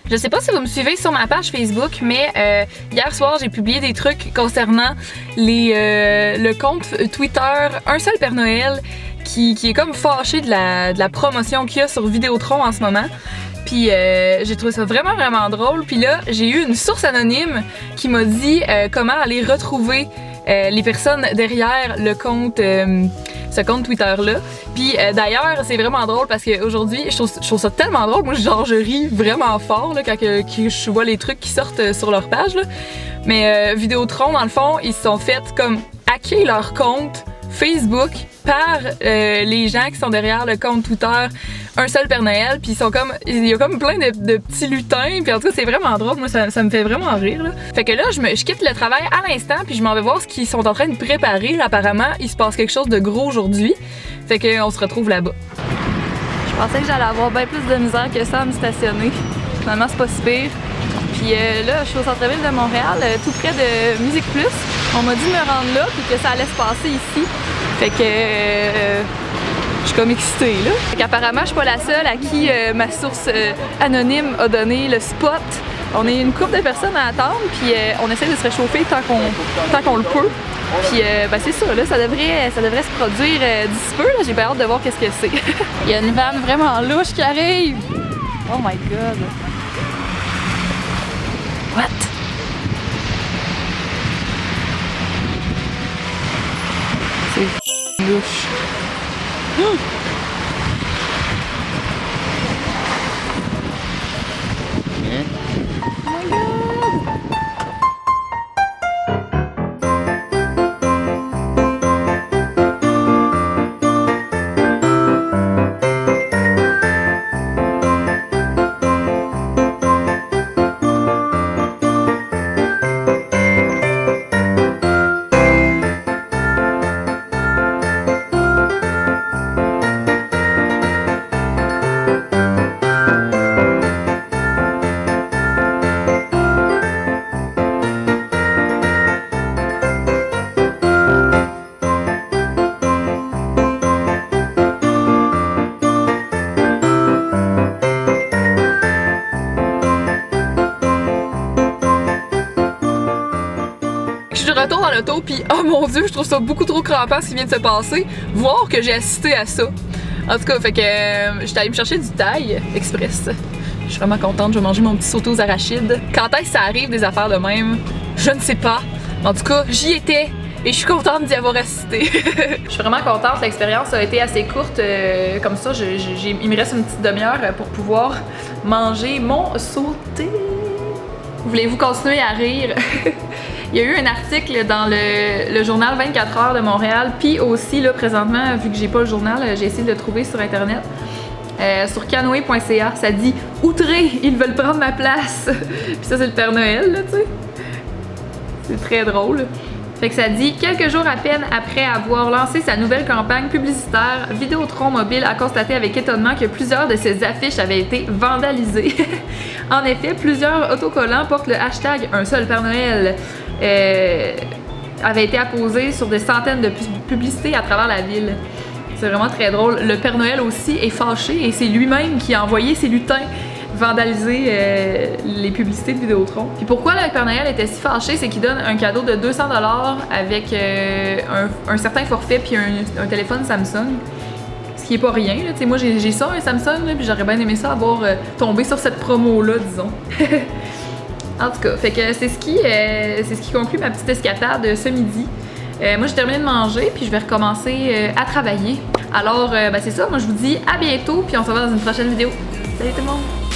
Je sais pas si vous me suivez sur ma page Facebook, mais hier soir, j'ai publié des trucs concernant le compte Twitter Un seul Père Noël qui est comme fâché de la promotion qu'il y a sur Vidéotron en ce moment. Puis j'ai trouvé ça vraiment drôle. Puis là, j'ai eu une source anonyme qui m'a dit comment aller retrouver les personnes derrière le compte, ce compte Twitter-là. Puis d'ailleurs, c'est vraiment drôle parce qu'aujourd'hui, je trouve ça tellement drôle. Moi, genre, je ris vraiment fort là, quand je vois les trucs qui sortent sur leur page. Là. Mais Vidéotron, dans le fond, ils se sont fait comme hacker leur compte Facebook par les gens qui sont derrière le compte Twitter Un seul Père Noël, puis il y a comme plein de petits lutins, puis en tout cas c'est vraiment drôle, moi ça me fait vraiment rire là. Fait que là je quitte le travail à l'instant, puis je m'en vais voir ce qu'ils sont en train de préparer. Là, apparemment il se passe quelque chose de gros aujourd'hui, fait qu'on se retrouve là-bas. Je pensais que j'allais avoir bien plus de misère que ça à me stationner, finalement c'est pas si pire. Puis là je suis au centre-ville de Montréal, tout près de Musique Plus. On m'a dit de me rendre là, puis que ça allait se passer ici. Fait que je suis comme excitée là. Fait qu'apparemment je suis pas la seule à qui ma source anonyme a donné le spot. On est une couple de personnes à attendre, puis on essaie de se réchauffer tant qu'on le peut. Puis ben c'est ça, là, ça devrait se produire d'ici peu. J'ai bien hâte de voir qu'est-ce que c'est. Il y a une vanne vraiment louche qui arrive. Oh my god. What? C'est louche. Oh my god! Retour dans l'auto, puis oh mon dieu, je trouve ça beaucoup trop crampant ce qui vient de se passer, voir que j'ai assisté à ça. En tout cas, fait que j'étais allée me chercher du Thaï Express. Je suis vraiment contente, je vais manger mon petit sauté aux arachides. Quand est-ce que ça arrive des affaires de même? Je ne sais pas. En tout cas, j'y étais et je suis contente d'y avoir assisté. Je suis vraiment contente, l'expérience a été assez courte. Comme ça, il me reste une petite demi-heure pour pouvoir manger mon sauté. Voulez-vous continuer à rire? Il y a eu un article dans le journal 24 heures de Montréal, puis aussi là présentement, vu que j'ai pas le journal, j'ai essayé de le trouver sur internet, sur canoë.ca, ça dit « Outrés, ils veulent prendre ma place ». Puis ça c'est le Père Noël là, tu sais. C'est très drôle. Fait que ça dit « Quelques jours à peine après avoir lancé sa nouvelle campagne publicitaire, Vidéotron Mobile a constaté avec étonnement que plusieurs de ses affiches avaient été vandalisées. En effet, plusieurs autocollants portent le hashtag Un seul Père Noël. Avait été apposé sur des centaines de publicités à travers la ville. C'est vraiment très drôle. Le Père Noël aussi est fâché et c'est lui-même qui a envoyé ses lutins vandaliser les publicités de Vidéotron. Puis pourquoi le Père Noël était si fâché, c'est qu'il donne un cadeau de 200$ avec un certain forfait puis un téléphone Samsung. Ce qui est pas rien, là. T'sais, moi j'ai ça, un Samsung, là, puis j'aurais bien aimé ça avoir tombé sur cette promo-là, disons. En tout cas, fait que c'est ce qui conclut ma petite escapade ce midi. Moi j'ai terminé de manger, puis je vais recommencer à travailler. Alors, ben c'est ça, moi je vous dis à bientôt, puis on se revoit dans une prochaine vidéo. Salut tout le monde!